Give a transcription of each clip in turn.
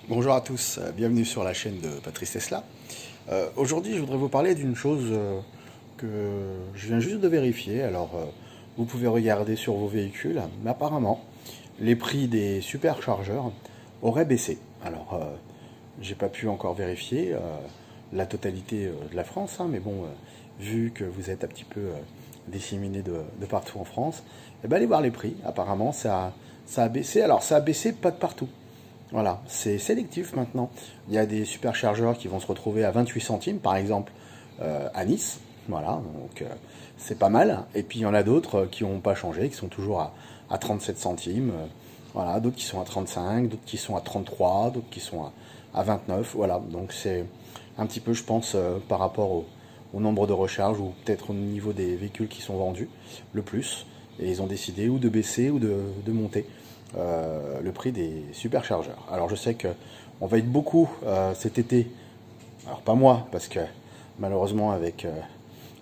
Bonjour à tous, bienvenue sur la chaîne de Patrice Tesla. Aujourd'hui, je voudrais vous parler d'une chose que je viens juste de vérifier. Vous pouvez regarder sur vos véhicules, mais apparemment, les prix des superchargeurs auraient baissé. J'ai pas pu encore vérifier la totalité de la France, hein, mais bon, vu que vous êtes un petit peu disséminés de partout en France, eh ben, allez voir les prix. Apparemment, ça a baissé. Alors, ça a baissé pas de partout. Voilà, c'est sélectif maintenant. Il y a des superchargeurs qui vont se retrouver à 28 centimes, par exemple, à Nice. Voilà, donc c'est pas mal. Et puis il y en a d'autres qui n'ont pas changé, qui sont toujours à 37 centimes. Voilà, d'autres qui sont à 35, d'autres qui sont à 33, d'autres qui sont à 29. Voilà, donc c'est un petit peu, je pense, par rapport au nombre de recharges ou peut-être au niveau des véhicules qui sont vendus le plus. Et ils ont décidé ou de baisser ou de monter le prix des superchargeurs. Alors je sais qu'on va être beaucoup cet été, alors pas moi, parce que malheureusement avec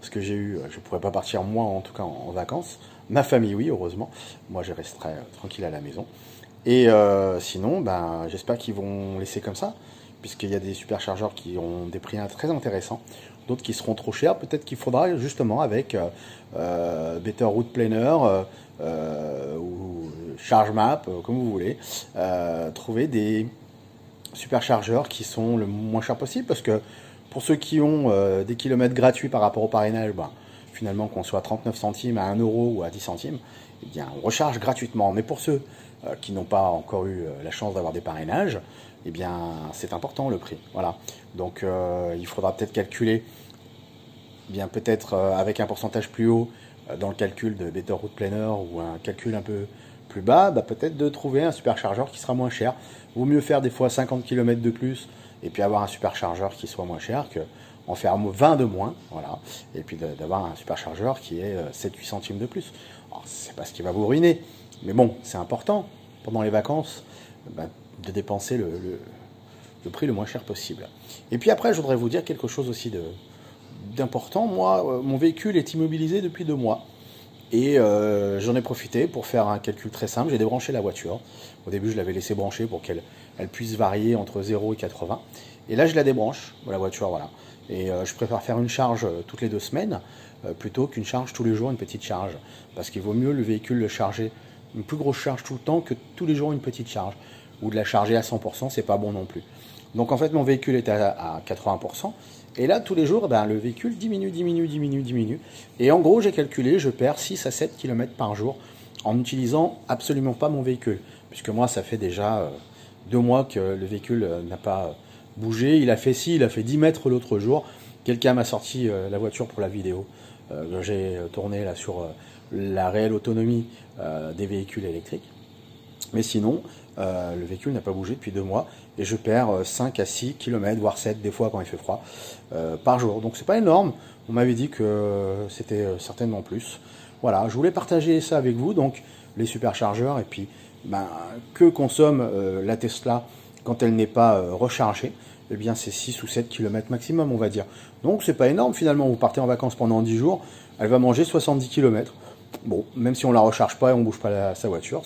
ce que j'ai eu, je ne pourrais pas partir moi en tout cas en vacances. Ma famille oui, heureusement. Moi je resterai tranquille à la maison. Et sinon, ben, j'espère qu'ils vont laisser comme ça, puisqu'il y a des superchargeurs qui ont des prix très intéressants, d'autres qui seront trop chers. Peut-être qu'il faudra justement avec Better Route Planner ou Charge Map, comme vous voulez, trouver des superchargeurs qui sont le moins cher possible, parce que pour ceux qui ont des kilomètres gratuits par rapport au parrainage, ben, finalement qu'on soit à 39 centimes, à 1 euro ou à 10 centimes, eh bien, on recharge gratuitement. Mais pour ceux qui n'ont pas encore eu la chance d'avoir des parrainages, eh bien, c'est important le prix. Voilà. Donc, il faudra peut-être calculer, eh bien peut-être avec un pourcentage plus haut dans le calcul de Better Route Planner ou un calcul un peu plus bas, bah, peut-être de trouver un superchargeur qui sera moins cher. Vaut mieux faire des fois 50 km de plus et puis avoir un superchargeur qui soit moins cher que en faire 20 de moins, voilà, et puis d'avoir un superchargeur qui est 7-8 centimes de plus. Alors, c'est pas ce qui va vous ruiner, mais bon, c'est important, pendant les vacances, bah, de dépenser le prix le moins cher possible. Et puis après, je voudrais vous dire quelque chose aussi d'important. Moi, mon véhicule est immobilisé depuis 2 mois. Et j'en ai profité pour faire un calcul très simple. J'ai débranché la voiture. Au début, je l'avais laissé brancher pour qu'elle puisse varier entre 0 et 80. Et là, je la débranche, la voiture, voilà. Et je préfère faire une charge toutes les 2 semaines plutôt qu'une charge tous les jours, une petite charge. Parce qu'il vaut mieux le véhicule le charger une plus grosse charge tout le temps que tous les jours une petite charge. Ou de la charger à 100%, c'est pas bon non plus. Donc en fait, mon véhicule est à 80%. Et là, tous les jours, ben, le véhicule diminue, diminue, diminue, diminue. Et en gros, j'ai calculé, je perds 6 à 7 km par jour en n'utilisant absolument pas mon véhicule. Puisque moi, ça fait déjà 2 mois que le véhicule n'a pas bougé. Il a fait 10 mètres l'autre jour. Quelqu'un m'a sorti la voiture pour la vidéo. J'ai tourné là sur la réelle autonomie des véhicules électriques. Mais sinon, le véhicule n'a pas bougé depuis 2 mois et je perds 5 à 6 km, voire 7 des fois quand il fait froid, par jour. Donc c'est pas énorme. On m'avait dit que c'était certainement plus. Voilà, je voulais partager ça avec vous, donc les superchargeurs et puis ben, que consomme la Tesla quand elle n'est pas rechargée. Eh bien c'est 6 ou 7 km maximum, on va dire. Donc c'est pas énorme finalement. Vous partez en vacances pendant 10 jours, elle va manger 70 km. Bon, même si on la recharge pas et on bouge pas sa voiture,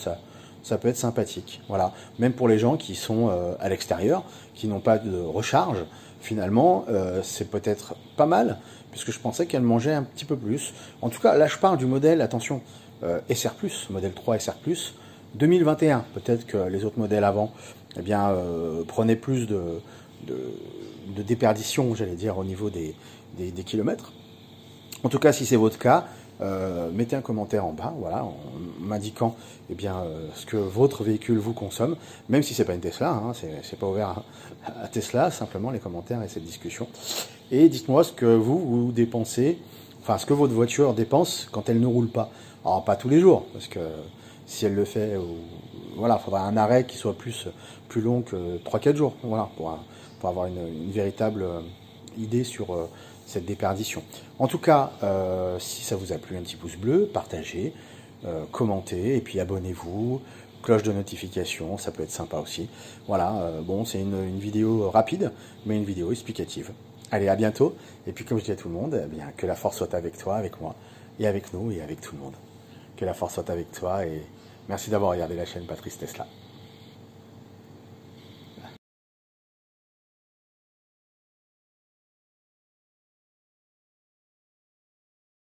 ça peut être sympathique. Voilà. Même pour les gens qui sont à l'extérieur, qui n'ont pas de recharge, finalement, c'est peut-être pas mal, puisque je pensais qu'elle mangeait un petit peu plus. En tout cas, là, je parle du modèle, attention, SR+, modèle 3 SR+, 2021. Peut-être que les autres modèles avant, eh bien, prenaient plus de déperdition, j'allais dire, au niveau des kilomètres. En tout cas, si c'est votre cas, mettez un commentaire en bas, voilà, en m'indiquant eh bien, ce que votre véhicule vous consomme, même si c'est pas une Tesla, hein, c'est pas ouvert à Tesla, simplement les commentaires et cette discussion. Et dites-moi ce que vous dépensez, enfin ce que votre voiture dépense quand elle ne roule pas. Alors pas tous les jours, parce que si elle le fait, voilà, il faudra un arrêt qui soit plus long que 3-4 jours, voilà, pour avoir une véritable idée sur cette déperdition. En tout cas, si ça vous a plu, un petit pouce bleu, partagez, commentez, et puis abonnez-vous, cloche de notification, ça peut être sympa aussi. Voilà, bon, c'est une vidéo rapide, mais une vidéo explicative. Allez, à bientôt, et puis comme je dis à tout le monde, eh bien, que la force soit avec toi, avec moi, et avec nous, et avec tout le monde. Que la force soit avec toi, et merci d'avoir regardé la chaîne Patrice Tesla.